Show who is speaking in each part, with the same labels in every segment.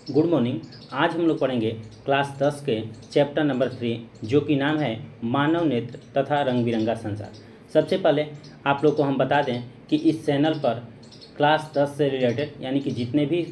Speaker 1: Good morning. आज हम लोग पढ़ेंगे क्लास 10 के चैप्टर नंबर 3 जो कि नाम है मानव नेत्र तथा रंग बिरंगा संसार। सबसे पहले आप लोग को हम बता दें कि इस चैनल पर क्लास 10 से रिलेटेड यानी कि जितने भी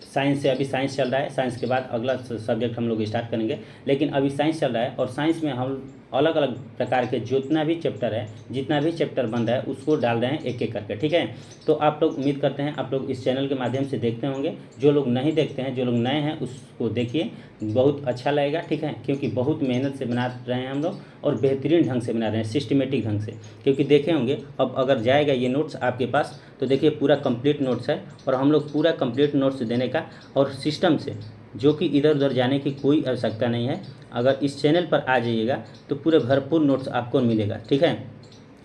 Speaker 1: साइंस से, अभी साइंस चल रहा है, साइंस के बाद अगला सब्जेक्ट हम लोग स्टार्ट करेंगे, लेकिन अभी साइंस चल रहा है और साइंस में हम अलग अलग प्रकार के जितना भी चैप्टर है, जितना भी चैप्टर बन रहा है उसको डाल रहे हैं एक एक करके। ठीक है, तो आप लोग उम्मीद करते हैं आप लोग इस चैनल के माध्यम से देखते होंगे। जो लोग नहीं देखते हैं, जो लोग नए हैं, उसको देखिए, बहुत अच्छा लगेगा। ठीक है, क्योंकि बहुत मेहनत से बना रहे हैं हम लोग और बेहतरीन ढंग से बना रहे हैं, सिस्टमेटिक ढंग से। क्योंकि देखे होंगे अब अगर जाएगा ये नोट्स आपके पास तो देखिए पूरा कंप्लीट नोट्स है और हम लोग पूरा कंप्लीट नोट्स देने का और सिस्टम से, जो कि इधर उधर जाने की कोई आवश्यकता नहीं है। अगर इस चैनल पर आ जाइएगा तो पूरे भरपूर नोट्स आपको मिलेगा। ठीक है,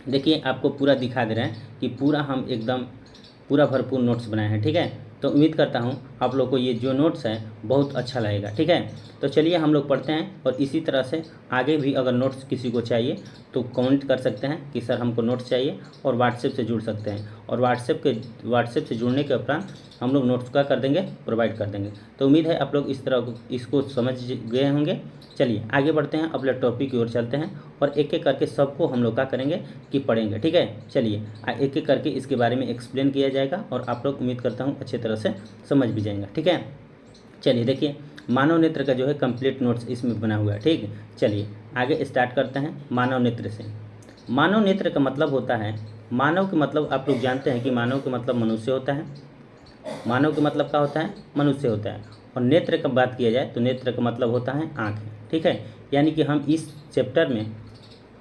Speaker 1: देखिए आपको पूरा दिखा दे रहे हैं कि पूरा हम एकदम पूरा भरपूर नोट्स बनाए हैं। ठीक है, तो उम्मीद करता हूँ आप लोग को ये जो नोट्स है बहुत अच्छा लगेगा। ठीक है, तो चलिए हम लोग पढ़ते हैं और इसी तरह से आगे भी अगर नोट्स किसी को चाहिए तो कमेंट कर सकते हैं कि सर हमको नोट्स चाहिए, और व्हाट्सएप से जुड़ सकते हैं। और व्हाट्सएप से जुड़ने के उपरांत हम लोग नोट्स का कर देंगे, प्रोवाइड कर देंगे। तो उम्मीद है आप लोग इस तरह इसको समझ गए होंगे। चलिए आगे बढ़ते हैं, अपने टॉपिक की ओर चलते हैं और एक एक करके सबको हम लोग क्या करेंगे कि पढ़ेंगे। ठीक है, चलिए एक एक करके इसके बारे में एक्सप्लेन किया जाएगा और आप लोग उम्मीद करता हूँ अच्छी तरह से समझ भी जाएंगे। ठीक है, चलिए देखिए मानव नेत्र का जो है कंप्लीट नोट्स इसमें बना हुआ है। ठीक, चलिए आगे स्टार्ट करते हैं मानव नेत्र से। मानव नेत्र का मतलब होता है, मानव के मतलब आप लोग जानते हैं कि मानव के मतलब मनुष्य होता है। मानव के मतलब क्या होता है? मनुष्य होता है। और नेत्र का बात किया जाए तो नेत्र का मतलब होता है आँख। ठीक है, यानी कि हम इस चैप्टर में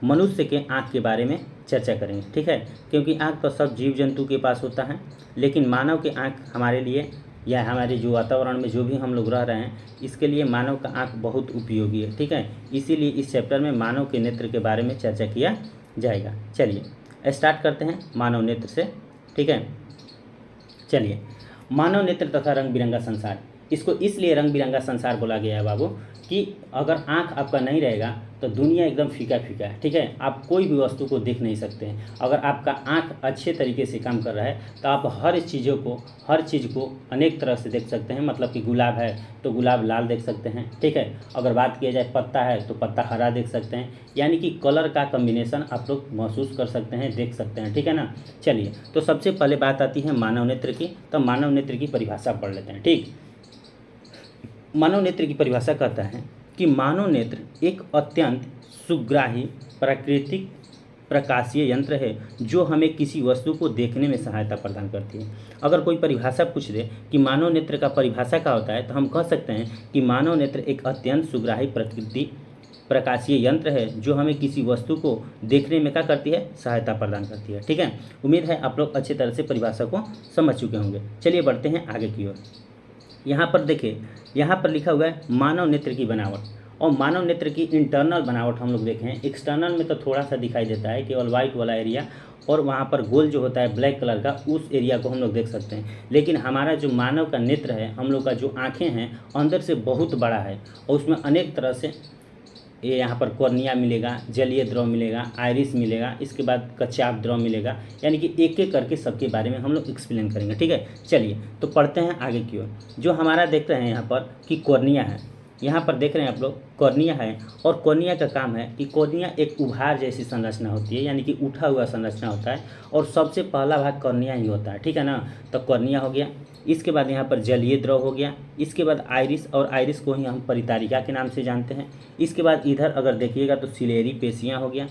Speaker 1: मनुष्य के आँख के बारे में चर्चा करेंगे। ठीक है, क्योंकि आँख तो सब जीव जंतु के पास होता है, लेकिन मानव के आँख हमारे लिए या हमारे जो वातावरण में जो भी हम लोग रह रहे हैं, इसके लिए मानव का आँख बहुत उपयोगी है। ठीक है, इसीलिए इस चैप्टर में मानव के नेत्र के बारे में चर्चा किया जाएगा। चलिए स्टार्ट करते हैं मानव नेत्र से। ठीक है, चलिए मानव नेत्र तथा रंग बिरंगा संसार, इसको इसलिए रंग बिरंगा संसार बोला गया है बाबू कि अगर आँख आपका नहीं रहेगा तो दुनिया एकदम फीका फीका है। ठीक है, आप कोई भी वस्तु को देख नहीं सकते हैं। अगर आपका आँख अच्छे तरीके से काम कर रहा है तो आप हर चीज़ को अनेक तरह से देख सकते हैं। मतलब कि गुलाब है तो गुलाब लाल देख सकते हैं। ठीक है, अगर बात किया जाए पत्ता है तो पत्ता हरा देख सकते हैं, यानी कि कलर का कम्बिनेशन आप लोग महसूस कर सकते हैं, देख सकते हैं। ठीक है ना, चलिए तो सबसे पहले बात आती है मानव नेत्र की। तो मानव नेत्र की परिभाषा पढ़ लेते हैं। ठीक, मानव नेत्र की परिभाषा कहता है कि मानव नेत्र एक अत्यंत सुग्राही प्राकृतिक प्रकाशीय यंत्र है जो हमें किसी वस्तु को देखने में सहायता प्रदान करती है। अगर कोई परिभाषा पूछ दे कि मानव नेत्र का परिभाषा क्या होता है तो हम कह सकते हैं कि मानव नेत्र एक अत्यंत सुग्राही प्रकृति प्रकाशीय यंत्र है जो हमें किसी वस्तु को देखने में क्या करती है? सहायता प्रदान करती है। ठीक है, उम्मीद है आप लोग अच्छी तरह से परिभाषा को समझ चुके होंगे। चलिए बढ़ते हैं आगे की ओर। यहाँ पर देखिए, यहाँ पर लिखा हुआ है मानव नेत्र की बनावट। और मानव नेत्र की इंटरनल बनावट हम लोग देखें, एक्सटर्नल में तो थोड़ा सा दिखाई देता है, केवल वाइट वाला एरिया और वहाँ पर गोल जो होता है ब्लैक कलर का, उस एरिया को हम लोग देख सकते हैं। लेकिन हमारा जो मानव का नेत्र है, हम लोग का जो आँखें हैं, अंदर से बहुत बड़ा है और उसमें अनेक तरह से ये यहाँ पर कॉर्निया मिलेगा, जलीय द्रव मिलेगा, आइरिस मिलेगा, इसके बाद कच्चाप द्रव मिलेगा, यानी कि एक एक करके सबके बारे में हम लोग एक्सप्लेन करेंगे। ठीक है, चलिए तो पढ़ते हैं आगे की ओर। जो हमारा देख रहे हैं यहाँ पर कि कॉर्निया है, यहाँ पर देख रहे हैं आप लोग कॉर्निया है। और कॉर्निया का काम है कि कॉर्निया एक उभार जैसी संरचना होती है, यानी कि उठा हुआ संरचना होता है और सबसे पहला भाग कॉर्निया ही होता है। ठीक है ना, तो कॉर्निया हो गया, इसके बाद यहाँ पर जलीय द्रव हो गया, इसके बाद आइरिस, और आइरिस को ही हम परितारिका के नाम से जानते हैं। इसके बाद इधर अगर देखिएगा तो सिलेरी पेशियाँ हो गया।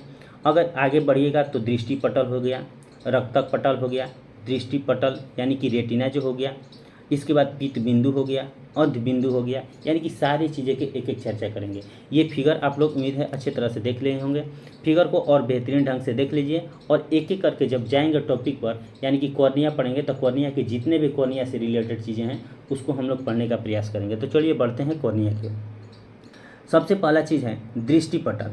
Speaker 1: अगर आगे बढ़िएगा तो दृष्टि पटल हो गया, रक्तक पटल हो गया, दृष्टि पटल यानी कि रेटिना जो हो गया, इसके बाद पीत बिंदु हो गया, अंध बिंदु हो गया, यानी कि सारी चीज़ें के एक एक चर्चा करेंगे। ये फिगर आप लोग उम्मीद है अच्छी तरह से देख लिए होंगे। फिगर को और बेहतरीन ढंग से देख लीजिए और एक एक करके जब जाएंगे टॉपिक पर, यानी कि कॉर्निया पढ़ेंगे तो कॉर्निया के जितने भी कॉर्निया से रिलेटेड चीज़ें हैं उसको हम लोग पढ़ने का प्रयास करेंगे। तो चलिए बढ़ते हैं कॉर्निया की। सबसे पहला चीज़ है दृष्टि पटल।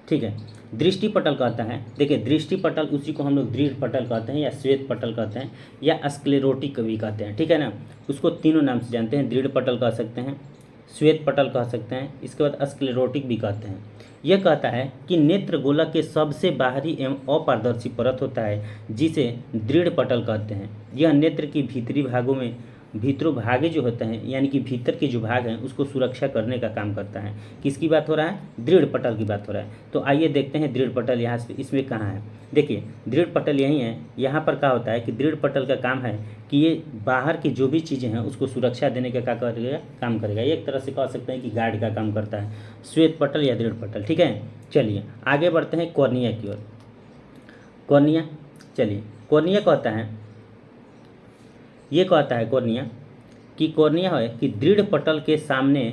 Speaker 1: ठीक है, दृष्टि पटल कहता है, देखिए दृष्टि पटल उसी को हम लोग दृढ़ पटल कहते हैं या श्वेत पटल कहते हैं या स्क्लेरोटिक भी कहते हैं। ठीक है ना, उसको तीनों नाम से जानते हैं, दृढ़ पटल कह सकते हैं, श्वेत पटल कह सकते हैं, इसके बाद स्क्लेरोटिक भी कहते हैं। यह कहता है कि नेत्र गोलक के सबसे बाहरी एवं अपारदर्शी परत होता है जिसे दृढ़ पटल कहते हैं। यह नेत्र की भीतरी भागों में भीतरों भागे जो होते हैं यानी कि भीतर के जो भाग हैं उसको सुरक्षा करने का काम करता है। किसकी बात हो रहा है? दृढ़ पटल की बात हो रहा है। तो आइए देखते हैं दृढ़ पटल यहाँ से इसमें कहाँ है। देखिए दृढ़ पटल यही है। यहाँ पर क्या होता है कि दृढ़ पटल का काम है कि ये बाहर की जो भी चीज़ें हैं उसको सुरक्षा देने का क्या करेगा? काम करेगा। एक तरह से कह सकते हैं कि गार्ड का काम करता है श्वेत पटल या दृढ़ पटल। ठीक है, चलिए आगे बढ़ते हैं कॉर्निया की ओर। कॉर्निया, चलिए कॉर्निया कहता है, ये कहता है कॉर्निया कि कॉर्निया है कि दृढ़ पटल के सामने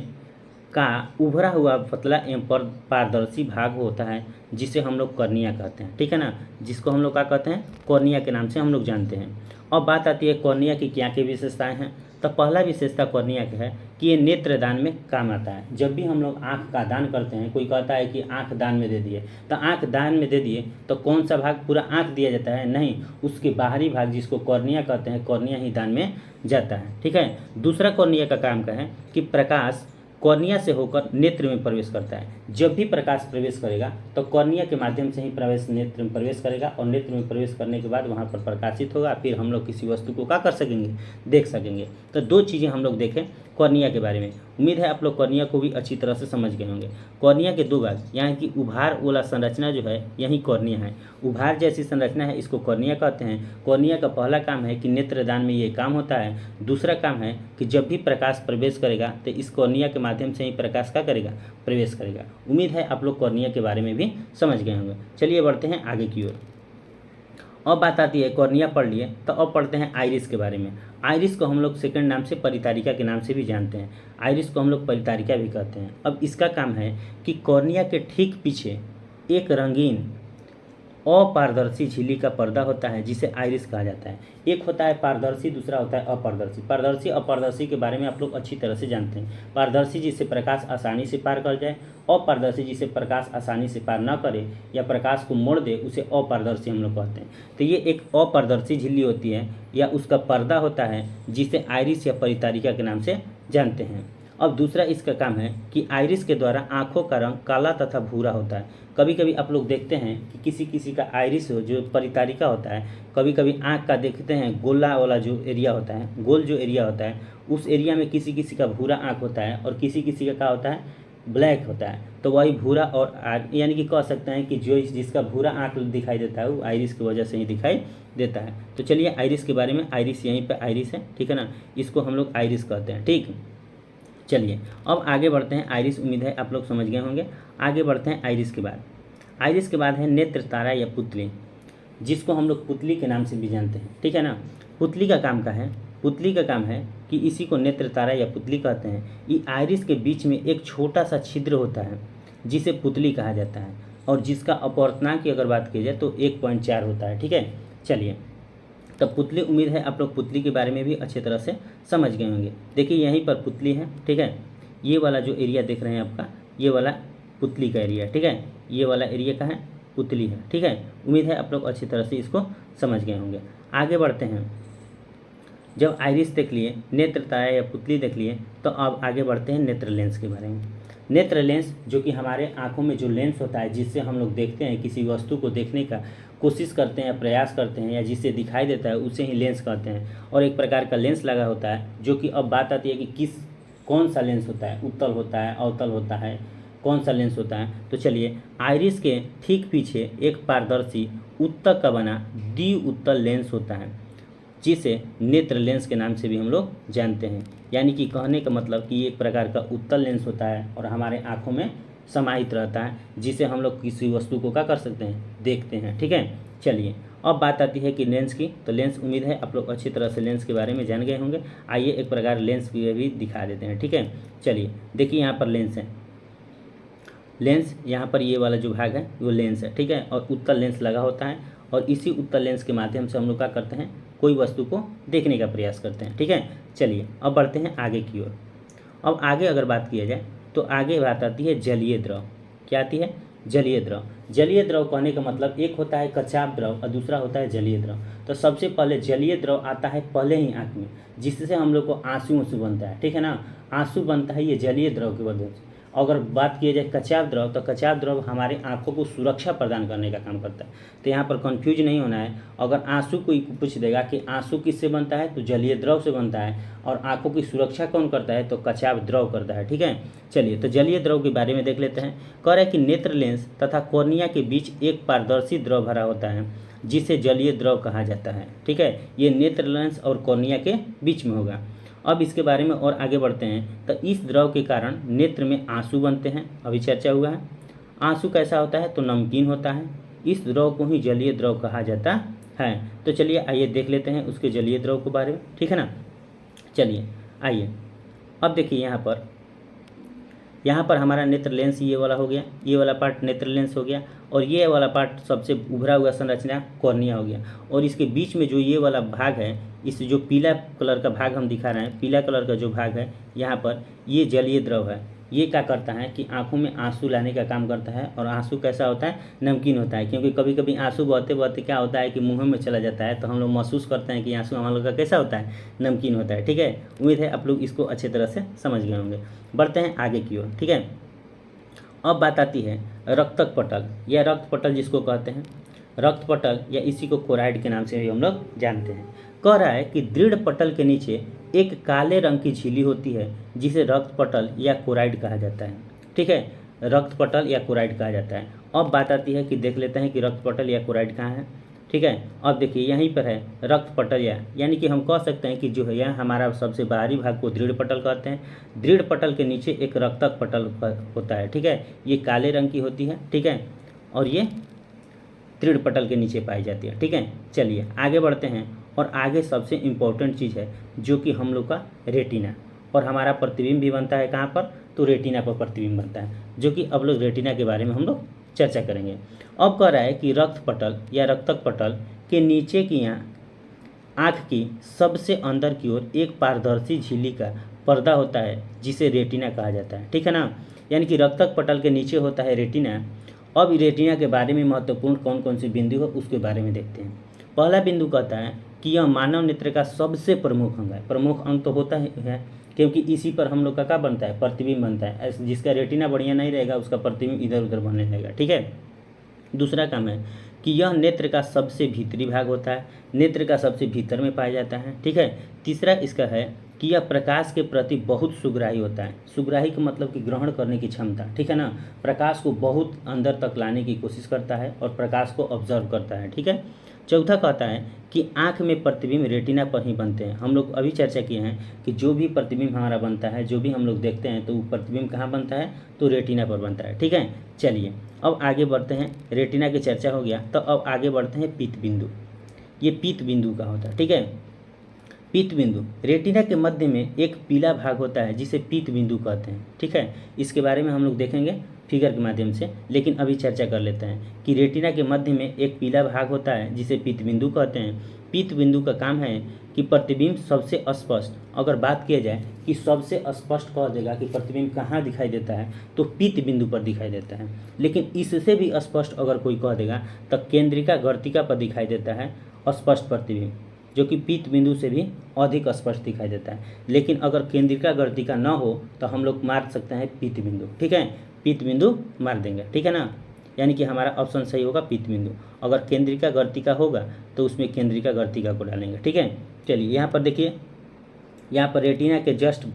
Speaker 1: का उभरा हुआ पतला एवं पारदर्शी भाग होता है जिसे हम लोग कॉर्निया कहते हैं। ठीक है ना, जिसको हम लोग क्या कहते हैं? कॉर्निया के नाम से हम लोग जानते हैं। अब बात आती है कॉर्निया की क्या क्या विशेषताएं हैं। तो पहला विशेषता कॉर्निया का है कि ये नेत्र दान में काम आता है। जब भी हम लोग आँख का दान करते हैं, कोई कहता है कि आँख दान में दे दिए, तो आँख दान में दे दिए तो कौन सा भाग? पूरा आँख दिया जाता है? नहीं, उसके बाहरी भाग जिसको कॉर्निया कहते हैं, कॉर्निया ही दान में जाता है। ठीक है, दूसरा कॉर्निया का काम का है कि प्रकाश कॉर्निया से होकर नेत्र में प्रवेश करता है। जब भी प्रकाश प्रवेश करेगा तो कॉर्निया के माध्यम से ही प्रवेश नेत्र में प्रवेश करेगा और नेत्र में प्रवेश करने के बाद वहाँ पर प्रकाशित होगा, फिर हम लोग किसी वस्तु को क्या कर सकेंगे? देख सकेंगे। तो दो चीज़ें हम लोग देखें कॉर्निया के बारे में। उम्मीद है आप लोग कॉर्निया को भी अच्छी तरह से समझ गए होंगे। कॉर्निया के दो भाग, यहाँ की उभार वाला संरचना जो है यही कॉर्निया है। उभार जैसी संरचना है, इसको कॉर्निया कहते हैं। कॉर्निया का पहला काम है कि नेत्रदान में ये काम होता है। दूसरा काम है कि जब भी प्रकाश प्रवेश करेगा तो इस कॉर्निया के माध्यम से ही प्रकाश का करेगा? प्रवेश करेगा। उम्मीद है आप लोग कॉर्निया के बारे में भी समझ गए होंगे। चलिए बढ़ते हैं आगे की ओर। अब बात आती है, कॉर्निया पढ़ लिए तो अब पढ़ते हैं आइरिस के बारे में। आइरिस को हम लोग सेकंड नाम से परितारिका के नाम से भी जानते हैं। आइरिस को हम लोग परितारिका भी कहते हैं। अब इसका काम है कि कॉर्निया के ठीक पीछे एक रंगीन अपारदर्शी झिल्ली का पर्दा होता है जिसे आइरिस कहा जाता है। एक होता है पारदर्शी, दूसरा होता है अपारदर्शी। पारदर्शी अपारदर्शी के बारे में आप लोग अच्छी तरह से जानते हैं। पारदर्शी जिसे प्रकाश आसानी से पार कर जाए, अपारदर्शी जिसे प्रकाश आसानी से पार न करे या प्रकाश को मोड़ दे, उसे अपारदर्शी हम लोग कहते हैं। तो ये एक अपारदर्शी झिल्ली होती है या उसका पर्दा होता है जिसे आइरिस या परितारिका के नाम से जानते हैं। अब दूसरा इसका काम है कि आइरिस के द्वारा आँखों का रंग काला तथा भूरा होता है। कभी कभी आप लोग देखते हैं कि किसी किसी का आइरिस हो जो परितारिका होता है, कभी कभी आँख का देखते हैं गोला वाला जो एरिया होता है, गोल जो एरिया होता है, उस एरिया में किसी किसी का भूरा आँख होता है और किसी किसी का क्या होता है? ब्लैक होता है। तो वही भूरा और यानी कि कह सकते हैं कि जो जिसका भूरा आँख दिखाई देता है वो आइरिस की वजह से ही दिखाई देता है। तो चलिए आइरिस के बारे में, आइरिस यहीं पर आइरिस है, ठीक है ना, इसको हम लोग आइरिस कहते हैं। ठीक, चलिए अब आगे बढ़ते हैं। आइरिस उम्मीद है आप लोग समझ गए होंगे। आगे बढ़ते हैं आइरिस के बाद। आइरिस के बाद है नेत्र तारा या पुतली, जिसको हम लोग पुतली के नाम से भी जानते हैं। ठीक है ना, पुतली का काम का है, पुतली का काम है कि इसी को नेत्र तारा या पुतली कहते हैं। ये आइरिस के बीच में एक छोटा सा छिद्र होता है जिसे पुतली कहा जाता है और जिसका अपवर्तनांक की अगर बात की जाए तो 1.4 होता है। ठीक है, चलिए तब पुतली, उम्मीद है आप लोग पुतली के बारे में भी अच्छी तरह से समझ गए होंगे। देखिए यहीं पर पुतली है। ठीक है, ये वाला जो एरिया देख रहे हैं आपका, ये वाला पुतली का एरिया है। ठीक है, ये वाला एरिया का है, पुतली है। ठीक है, उम्मीद है आप लोग अच्छी तरह से इसको समझ गए होंगे। आगे बढ़ते हैं। जब आइरिस देख लिए, नेत्र तारा या पुतली देख लिए, तो अब आगे बढ़ते हैं नेत्र लेंस के बारे में। नेत्र लेंस जो कि हमारे आँखों में जो लेंस होता है जिससे हम लोग देखते हैं, किसी वस्तु को देखने का कोशिश करते हैं या प्रयास करते हैं या जिससे दिखाई देता है उसे ही लेंस कहते हैं। और एक प्रकार का लेंस लगा होता है जो कि अब बात आती है कि कौन सा लेंस होता है, उत्तल होता है, अवतल होता है, कौन सा लेंस होता है। तो चलिए आइरिस के ठीक पीछे एक पारदर्शी उत्तक का बना द्विउत्तल लेंस होता है जिसे नेत्र लेंस के नाम से भी हम लोग जानते हैं। यानी कि कहने का मतलब कि एक प्रकार का उत्तल लेंस होता है और हमारे आँखों में समाहित रहता है जिसे हम लोग किसी वस्तु को क्या कर सकते हैं? देखते हैं। ठीक है, चलिए अब बात आती है कि लेंस की। तो लेंस, उम्मीद है आप लोग अच्छी तरह से लेंस के बारे में जान गए होंगे। आइए एक प्रकार लेंस की भी दिखा देते हैं। ठीक है, चलिए देखिए यहाँ पर लेंस है। लेंस यहाँ पर ये वाला जो भाग है वो लेंस है। ठीक है, और उत्तल लेंस लगा होता है और इसी उत्तल लेंस के माध्यम से हम लोग क्या करते हैं? कोई वस्तु को देखने का प्रयास करते हैं। ठीक है, चलिए अब बढ़ते हैं आगे की ओर। अब आगे अगर बात किया जाए तो आगे बात आती है जलीय द्रव। क्या आती है? जलीय द्रव। जलीय द्रव कहने का मतलब एक होता है कचाप द्रव और दूसरा होता है जलीय द्रव। तो सबसे पहले जलीय द्रव आता है पहले ही आँख में, जिससे हम लोग को आंसू बनता है। ठीक है ना, आंसू बनता है ये जलीय द्रव की वजह से। अगर बात किया जाए कचाव द्रव, तो कचाव द्रव हमारे आँखों को सुरक्षा प्रदान करने का काम करता है। तो यहाँ पर कन्फ्यूज नहीं होना है। अगर आंसू कोई पूछ देगा कि आंसू किससे बनता है, तो जलीय द्रव से बनता है। और आँखों की सुरक्षा कौन करता है, तो कचाव द्रव करता है। ठीक है, चलिए तो जलीय द्रव के बारे में देख लेते हैं। कह रहे हैं कि नेत्र लेंस तथा कॉर्निया के बीच एक पारदर्शी द्रव भरा होता है जिसे जलीय द्रव कहा जाता है। ठीक है, ये नेत्र लेंस और कॉर्निया के बीच में होगा। अब इसके बारे में और आगे बढ़ते हैं। तो इस द्रव के कारण नेत्र में आंसू बनते हैं, अभी चर्चा हुआ है। आंसू कैसा होता है, तो नमकीन होता है। इस द्रव को ही जलीय द्रव कहा जाता है। तो चलिए आइए देख लेते हैं उसके जलीय द्रव के बारे में। ठीक है ना, चलिए आइए। अब देखिए यहाँ पर हमारा नेत्र लेंस ये वाला हो गया, ये वाला पार्ट नेत्र लेंस हो गया, और ये वाला पार्ट सबसे उभरा हुआ संरचना कॉर्निया हो गया। और इसके बीच में जो ये वाला भाग है, इस जो पीला कलर का भाग हम दिखा रहे हैं, पीला कलर का जो भाग है यहाँ पर, ये जलीय द्रव है। ये क्या करता है कि आंखों में आंसू लाने का काम करता है। और आंसू कैसा होता है, नमकीन होता है। क्योंकि कभी कभी आंसू बहते बहते क्या होता है कि मुंह में चला जाता है, तो हम लोग महसूस करते हैं कि आंसू हम लोग का कैसा होता है, नमकीन होता है। ठीक है, उम्मीद है आप लोग इसको अच्छे तरह से समझ गए होंगे। बढ़ते हैं आगे की ओर। ठीक है, अब बात आती है रक्तक पटल या रक्त पटल जिसको कहते हैं, रक्त पटल या इसी को कोराइड के नाम से भी हम लोग जानते हैं। कह रहा है कि दृढ़ पटल के नीचे एक काले रंग की झिल्ली होती है जिसे रक्त पटल या कोराइड कहा जाता है। ठीक है, रक्त पटल या कोराइड कहा जाता है। अब बात आती है कि देख लेते हैं कि रक्त पटल या कोराइड कहाँ है। ठीक है, अब देखिए यहीं पर है रक्त पटल, यानी कि हम कह सकते हैं कि जो है यह हमारा सबसे बाहरी भाग को दृढ़ पटल कहते हैं। दृढ़ पटल के नीचे एक रक्तक पटल होता है। ठीक है, ये काले रंग की होती है। ठीक है, और ये दृढ़ पटल के नीचे पाई जाती है। ठीक है, चलिए आगे बढ़ते हैं। और आगे सबसे इम्पोर्टेंट चीज़ है जो कि हम लोग का रेटिना, और हमारा प्रतिबिंब भी बनता है कहाँ पर, तो रेटिना पर प्रतिबिंब बनता है, जो कि अब लोग रेटिना के बारे में हम लोग चर्चा करेंगे। अब कह रहा है कि रक्त पटल या रक्तक पटल के नीचे की आँख की सबसे अंदर की ओर एक पारदर्शी झिल्ली का पर्दा होता है जिसे रेटिना कहा जाता है। ठीक है ना, यानी कि रक्तक पटल के नीचे होता है रेटिना। अब रेटिना के बारे में महत्वपूर्ण कौन कौन सी बिंदु है उसके बारे में देखते हैं। पहला बिंदु कहता है कि यह मानव नेत्र का सबसे प्रमुख अंग है। प्रमुख अंग तो होता है क्योंकि इसी पर हम लोग का क्या बनता है, प्रतिबिंब बनता है। जिसका रेटिना बढ़िया नहीं रहेगा उसका प्रतिबिंब इधर उधर बनने लगेगा। ठीक है, दूसरा काम है कि यह नेत्र का सबसे भीतरी भाग होता है, नेत्र का सबसे भीतर में पाया जाता है। ठीक है, तीसरा इसका है कि यह प्रकाश के प्रति बहुत सुग्राही होता है। सुग्राही का मतलब कि ग्रहण करने की क्षमता। ठीक है ना, प्रकाश को बहुत अंदर तक लाने की कोशिश करता है और प्रकाश को ऑब्जर्व करता है। ठीक है, चौथा कहता है कि आँख में प्रतिबिंब रेटिना पर ही बनते हैं। हम लोग अभी चर्चा किए हैं कि जो भी प्रतिबिंब हमारा बनता है, जो भी हम लोग देखते हैं, तो वो प्रतिबिंब कहाँ बनता है, तो रेटिना पर बनता है। ठीक है, चलिए अब आगे बढ़ते हैं। रेटिना की चर्चा हो गया, तो अब आगे बढ़ते हैं पीत बिंदु। ये पीत बिंदु का होता है। ठीक है, पीत बिंदु रेटिना के मध्य में एक पीला भाग होता है जिसे पीत बिंदु कहते हैं। ठीक है, इसके बारे में हम लोग देखेंगे फिगर के माध्यम से, लेकिन अभी चर्चा कर लेते हैं कि रेटिना के मध्य में एक पीला भाग होता है जिसे पीत बिंदु कहते हैं। पीत बिंदु का काम है कि प्रतिबिंब सबसे स्पष्ट, अगर बात किया जाए कि सबसे स्पष्ट कह देगा कि प्रतिबिंब कहाँ दिखाई देता है, तो पीत बिंदु पर दिखाई देता है। लेकिन इससे भी स्पष्ट अगर कोई कह देगा तो केंद्रिका गर्तिका पर दिखाई देता है स्पष्ट प्रतिबिंब, जो कि पीत बिंदु से भी अधिक स्पष्ट दिखाई देता है। लेकिन अगर केंद्रिका गर्तिका न हो तो हम लोग मार सकते हैं पीत बिंदु। ठीक है, पीत बिंदु मार देंगे। ठीक है ना, यानी कि हमारा ऑप्शन सही होगा पीत बिंदु। अगर केंद्रिका गर्तिका होगा तो उसमें केंद्रिका गर्तिका को डालेंगे। ठीक है, चलिए यहाँ पर देखिए, यहाँ पर रेटिना के जस्ट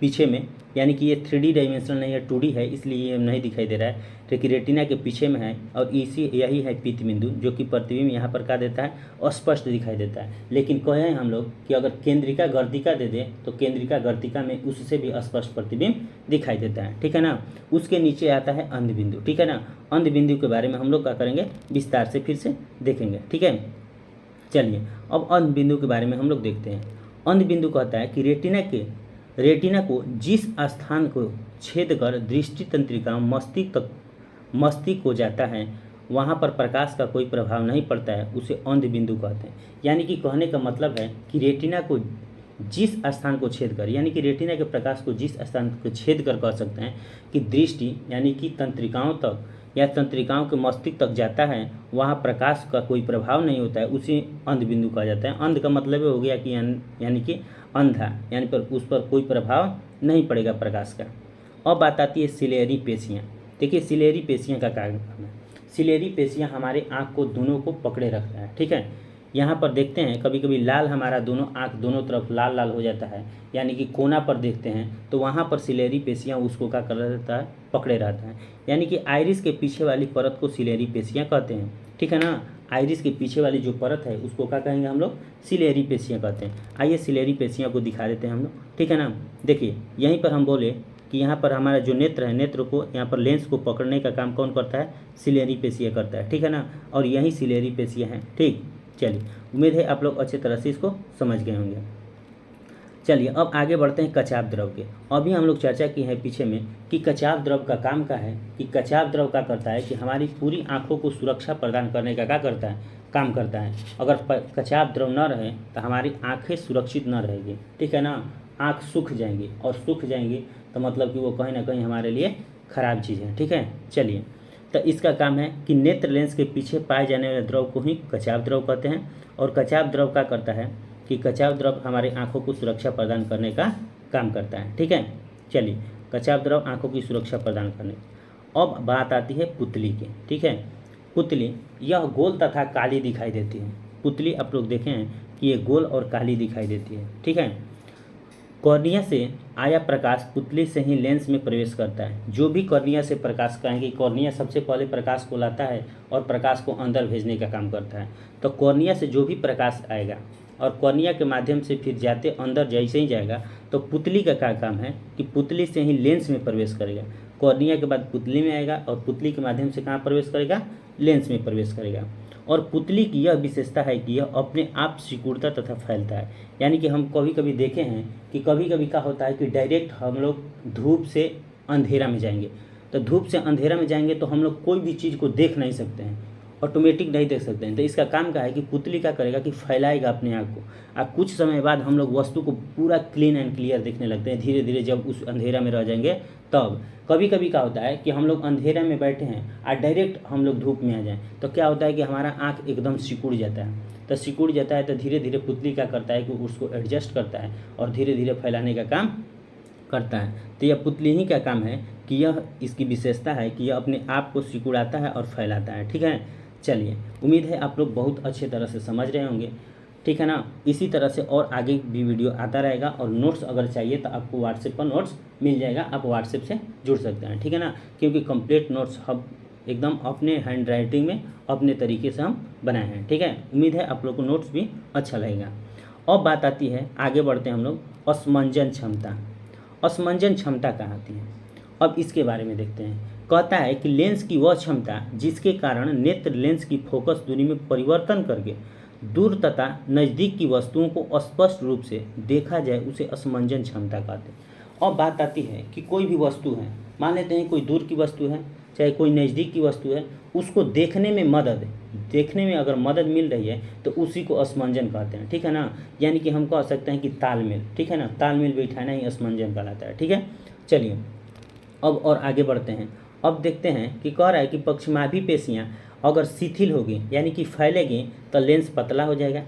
Speaker 1: पीछे में, यानी कि ये 3D डायमेंशनल नहीं है, 2D है, इसलिए ये नहीं दिखाई दे रहा है, लेकिन रेटिना के पीछे में है और यही है पीत बिंदु, जो कि प्रतिबिंब यहाँ पर क्या देता है, स्पष्ट दिखाई देता है। लेकिन कहे हम लोग कि अगर केंद्रिका गर्तिका दे दे तो केंद्रिका गर्तिका में उससे भी स्पष्ट प्रतिबिंब दिखाई देता है। ठीक है ना, उसके नीचे आता है अंध बिंदु। ठीक है ना, अंध बिंदु के बारे में हम लोग क्या करेंगे, विस्तार से फिर से देखेंगे। ठीक है, चलिए अब अंध बिंदु के बारे में हम लोग देखते हैं। अंध बिंदु कहता है कि रेटिना को जिस स्थान को छेद कर दृष्टि तंत्रिका मस्तिष्क को जाता है, वहाँ पर प्रकाश का कोई प्रभाव नहीं पड़ता है, उसे अंध बिंदु कहते हैं। यानी कि कहने का मतलब है कि रेटिना को जिस स्थान को छेद कर, यानी कि रेटिना के प्रकाश को जिस स्थान को छेद कर कह सकते हैं कि दृष्टि यानी कि तंत्रिकाओं तक या तंत्रिकाओं के मस्तिष्क तक जाता है, वहाँ प्रकाश का कोई प्रभाव नहीं होता है, उसे अंध बिंदु कहा जाता है। अंध का मतलब हो गया कि यानी कि अंधा, यानी पर उस पर कोई प्रभाव नहीं पड़ेगा प्रकाश का। अब बात आती है सिलेरी पेशियाँ। देखिए सिलेरी पेशियाँ का क्या काम है। सिलेरी पेशियाँ हमारे आँख को दोनों को पकड़े रखता है, ठीक है। यहाँ पर देखते हैं कभी कभी लाल हमारा दोनों आँख दोनों तरफ लाल लाल हो जाता है, यानी कि कोना पर देखते हैं तो वहाँ पर सिलेरी पेशियाँ उसको क्या कर रहता है, पकड़े रहता है। यानी कि आइरिस के पीछे वाली परत को सिलेरी पेशियाँ कहते हैं, ठीक है ना। आइरिस के पीछे वाली जो परत है उसको क्या कहेंगे हम लोग, सिलेरी पेशियाँ कहते हैं। आइए सिलेरी पेशियाँ को दिखा देते हैं हम लोग, ठीक है ना। देखिए यहीं पर हम बोले कि यहाँ पर हमारा जो नेत्र है, नेत्र को यहाँ पर लेंस को पकड़ने का काम कौन करता है, सिलेरी पेशियाँ करता है, ठीक है ना। और यही सिलेरी पेशियाँ हैं, ठीक। चलिए उम्मीद है आप लोग अच्छे तरह से इसको समझ गए होंगे। चलिए अब आगे बढ़ते हैं कचाव द्रव के। अभी हम लोग चर्चा की है पीछे में कि कचाव द्रव का काम क्या है, कि कचाव द्रव क्या करता है कि हमारी पूरी आँखों को सुरक्षा प्रदान करने का क्या करता है, काम करता है। अगर कचाव द्रव न रहे तो हमारी आँखें सुरक्षित न रहेगी, ठीक है ना। आँख सूख जाएंगी और सूख जाएंगी तो मतलब कि वो कहीं ना कहीं हमारे लिए ख़राब चीज़ है, ठीक है। चलिए तो इसका काम है कि नेत्र लेंस के पीछे पाए जाने वाले द्रव को ही कचाव द्रव कहते हैं। और कचाव द्रव क्या करता है कि कचाव द्रव हमारे आँखों को सुरक्षा प्रदान करने का काम करता है, ठीक है। चलिए कचाव द्रव आँखों की सुरक्षा प्रदान करने। अब बात आती है पुतली की, ठीक है। पुतली यह गोल तथा काली दिखाई देती है। पुतली आप लोग देखें कि ये गोल और काली दिखाई देती है, ठीक है। कॉर्निया से आया प्रकाश पुतली से ही लेंस में प्रवेश करता है। जो भी कॉर्निया से प्रकाश कहेंगे, कॉर्निया सबसे पहले प्रकाश को लाता है और प्रकाश को अंदर भेजने का काम करता है। तो कॉर्निया से जो भी प्रकाश आएगा और कॉर्निया के माध्यम से फिर जाते अंदर जैसे ही जाएगा तो पुतली का क्या काम है कि पुतली से ही लेंस में प्रवेश करेगा। कॉर्निया के बाद पुतली में आएगा और पुतली के माध्यम से कहाँ प्रवेश करेगा, लेंस में प्रवेश करेगा। और पुतली की यह विशेषता है कि यह अपने आप सिकुड़ता तथा फैलता है। यानी कि हम कभी कभी देखे हैं कि कभी कभी क्या होता है कि डायरेक्ट हम लोग धूप से अंधेरा में जाएंगे, तो धूप से अंधेरा में जाएंगे तो हम लोग कोई भी चीज़ को देख नहीं सकते हैं, ऑटोमेटिक नहीं देख सकते हैं। तो इसका काम क्या है कि पुतली क्या करेगा कि फैलाएगा अपने आँख को। अब कुछ समय बाद हम लोग वस्तु को पूरा क्लीन एंड क्लियर दिखने लगते हैं धीरे धीरे, जब उस अंधेरा में रह जाएंगे तब। कभी कभी क्या होता है कि हम लोग अंधेरा में बैठे हैं और डायरेक्ट हम लोग धूप में आ जाएं तो क्या होता है कि हमारा आँख एकदम सिकुड़ जाता है। तो सिकुड़ जाता है तो धीरे धीरे पुतली क्या करता है कि उसको एडजस्ट करता है और धीरे धीरे फैलाने का काम करता है। तो यह पुतली ही का काम है कि यह इसकी विशेषता है कि यह अपने आप को सिकुड़ाता है और फैलाता है, ठीक है। चलिए उम्मीद है आप लोग बहुत अच्छे तरह से समझ रहे होंगे, ठीक है ना। इसी तरह से और आगे भी वीडियो आता रहेगा और नोट्स अगर चाहिए तो आपको व्हाट्सएप पर नोट्स मिल जाएगा, आप व्हाट्सएप से जुड़ सकते हैं, ठीक है ना। क्योंकि कंप्लीट नोट्स हम एकदम अपने हैंड राइटिंग में अपने तरीके से हम बनाए हैं, ठीक है। उम्मीद है आप लोग को नोट्स भी अच्छा लगेगा। अब बात आती है, आगे बढ़ते हैं हम लोग, असमंजन क्षमता। असमंजन क्षमता कहाँ आती है, अब इसके बारे में देखते हैं। कहता है कि लेंस की वह क्षमता जिसके कारण नेत्र लेंस की फोकस दूरी में परिवर्तन करके दूर तथा नज़दीक की वस्तुओं को स्पष्ट रूप से देखा जाए उसे असमंजन क्षमता कहते हैं। अब बात आती है कि कोई भी वस्तु है, मान लेते हैं कोई दूर की वस्तु है चाहे कोई नज़दीक की वस्तु है, उसको देखने में अगर मदद मिल रही है तो उसी को असमंजन कहते हैं, ठीक है ना। यानी कि हम कह सकते हैं कि तालमेल, ठीक है ना, तालमेल बैठाना ही असमंजन कहलाता है, ठीक है। चलिए अब और आगे बढ़ते हैं। अब देखते हैं कि कह रहा है कि पक्षमाभी पेशियाँ अगर शिथिल होगी यानी कि फैलेगी तो लेंस पतला हो जाएगा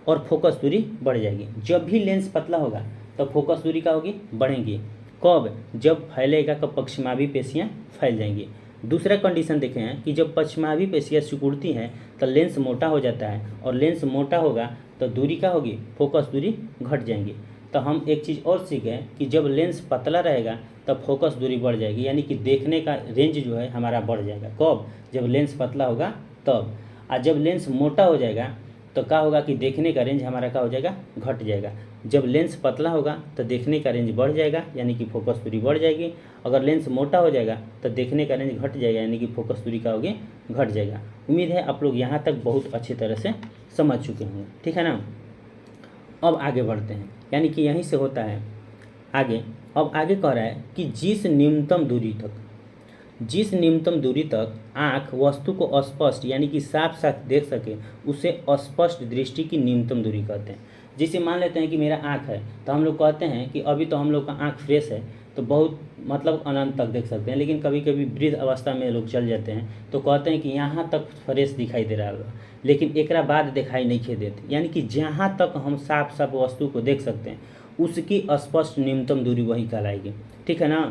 Speaker 1: और फोकस दूरी बढ़ जाएगी। जब भी लेंस पतला होगा तो फोकस दूरी क्या होगी, बढ़ेगी। कब, जब फैलेगा तो पक्षमाभी पेशियाँ फैल जाएंगी। दूसरा कंडीशन देखें हैं कि जब पक्षमाभी पेशियाँ सिकुड़ती हैं तो लेंस मोटा हो जाता है और लेंस मोटा होगा तो दूरी क्या होगी, फोकस दूरी घट जाएंगी। तो हम एक चीज़ और सीखें कि जब लेंस पतला रहेगा तब फोकस दूरी बढ़ जाएगी, यानी कि देखने का रेंज जो है हमारा बढ़ जाएगा। कब, जब लेंस पतला होगा तब। और जब लेंस मोटा हो जाएगा तो क्या होगा कि देखने का रेंज हमारा क्या हो जाएगा, घट जाएगा। जब लेंस पतला होगा तो देखने का रेंज बढ़ जाएगा, यानी कि फोकस दूरी बढ़ जाएगी। अगर लेंस मोटा हो जाएगा तो देखने का रेंज घट जाएगा, यानी कि फोकस दूरी क्या होगी, घट जाएगा। उम्मीद है आप लोग यहाँ तक बहुत अच्छी तरह से समझ चुके होंगे, ठीक है ना। अब आगे बढ़ते हैं, यानी कि यहीं से होता है आगे। अब आगे कह रहा है कि जिस न्यूनतम दूरी तक आँख वस्तु को स्पष्ट यानी कि साफ साफ देख सके उसे स्पष्ट दृष्टि की न्यूनतम दूरी कहते हैं। जैसे मान लेते हैं कि मेरा आँख है तो हम लोग कहते हैं कि अभी तो हम लोग का आँख फ्रेश है तो बहुत मतलब अनंत तक देख सकते हैं, लेकिन कभी कभी वृद्ध अवस्था में लोग चल जाते हैं तो कहते हैं कि यहाँ तक फ्रेश दिखाई दे रहा होगा लेकिन एकरा बाद दिखाई नहीं देते। यानी कि जहाँ तक हम साफ साफ वस्तु को देख सकते हैं उसकी स्पष्ट न्यूनतम दूरी वही कहलाएगी, ठीक है ना।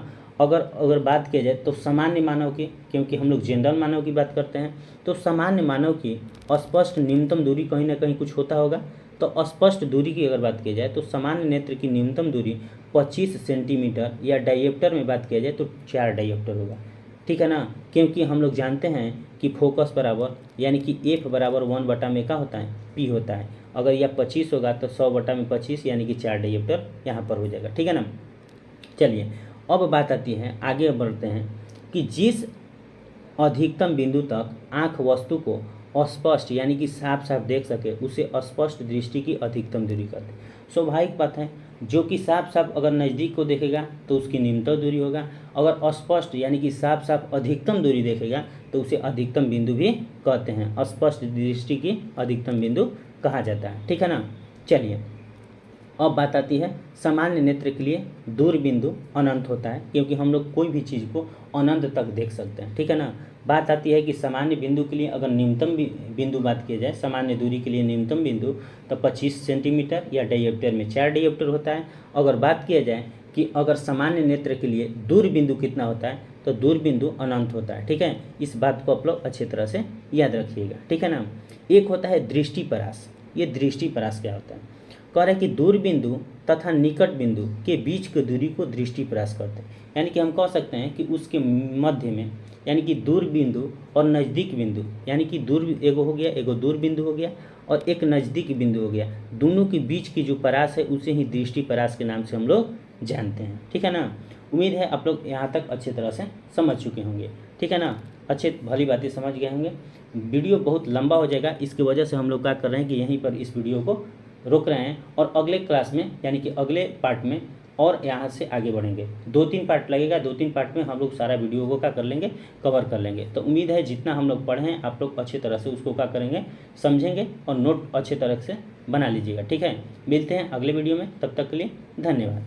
Speaker 1: अगर बात किया जाए तो सामान्य मानव की, क्योंकि हम लोग जनरल मानव की बात करते हैं, तो सामान्य मानव की स्पष्ट न्यूनतम दूरी कहीं ना कहीं कुछ होता होगा। तो स्पष्ट दूरी की अगर बात की जाए तो सामान्य नेत्र की न्यूनतम दूरी 25 सेंटीमीटर, या डायप्टर में बात किया जाए तो 4 डायप्टर होगा। ठीक है ना, क्योंकि हम लोग जानते हैं कि फोकस बराबर यानी कि F बराबर 1/में का होता है, P होता है। अगर यह 25 होगा तो 100/25 यानी कि 4 डायप्टर यहाँ पर हो जाएगा। ठीक है ना। चलिए अब बात आती है, आगे बढ़ते हैं कि जिस अधिकतम बिंदु तक आँख वस्तु को अस्पष्ट यानी कि साफ साफ देख सके उसे स्पष्ट दृष्टि की अधिकतम दूरी कहते हैं। स्वाभाविक बात है, जो कि साफ साफ अगर नज़दीक को देखेगा तो उसकी न्यूनतम दूरी होगा, अगर अस्पष्ट यानी कि साफ साफ अधिकतम दूरी देखेगा तो उसे अधिकतम बिंदु भी कहते हैं। स्पष्ट दृष्टि की अधिकतम बिंदु कहा जाता है। ठीक है ना। चलिए अब बात आती है सामान्य नेत्र के लिए दूर बिंदु अनंत होता है, क्योंकि हम लोग कोई भी चीज़ को अनंत तक देख सकते हैं। ठीक है ना। बात आती है कि सामान्य बिंदु के लिए अगर न्यूनतम बिंदु बात की जाए, सामान्य दूरी के लिए न्यूनतम बिंदु तो 25 सेंटीमीटर, या डायप्टर में 4 डायप्टर होता है। अगर बात किया जाए कि अगर सामान्य नेत्र के लिए दूर बिंदु कितना होता है, तो दूर बिंदु अनंत होता है। ठीक है, इस बात को आप लोग अच्छी तरह से याद रखिएगा। ठीक है ना। एक होता है दृष्टिपरास। ये दृष्टिपरास क्या होता है, कह रहे हैं कि दूर बिंदु तथा निकट बिंदु के बीच की दूरी को दृष्टिपरास करते हैं। यानी कि हम कह सकते हैं कि उसके मध्य में, यानी कि दूर बिंदु और नज़दीक बिंदु, यानी कि दूर एगो हो गया, एगो दूर बिंदु हो गया और एक नज़दीक बिंदु हो गया, दोनों के बीच की जो परास है उसे ही दृष्टिपरास के नाम से हम लोग जानते हैं। ठीक है ना। उम्मीद है आप लोग यहाँ तक अच्छी तरह से समझ चुके होंगे। ठीक है ना, अच्छे भली बातें समझ गए होंगे। वीडियो बहुत लंबा हो जाएगा, इसकी वजह से हम लोग क्या कर रहे हैं कि यहीं पर इस वीडियो को रोक रहे हैं और अगले क्लास में यानी कि अगले पार्ट में और यहाँ से आगे बढ़ेंगे। 2-3 पार्ट लगेगा, 2-3 पार्ट में हम लोग सारा वीडियो को क्या कर लेंगे, कवर कर लेंगे। तो उम्मीद है जितना हम लोग पढ़े हैं आप लोग अच्छे तरह से उसको क्या करेंगे, समझेंगे और नोट अच्छे तरह से बना लीजिएगा। ठीक है, मिलते हैं अगले वीडियो में, तब तक के लिए धन्यवाद।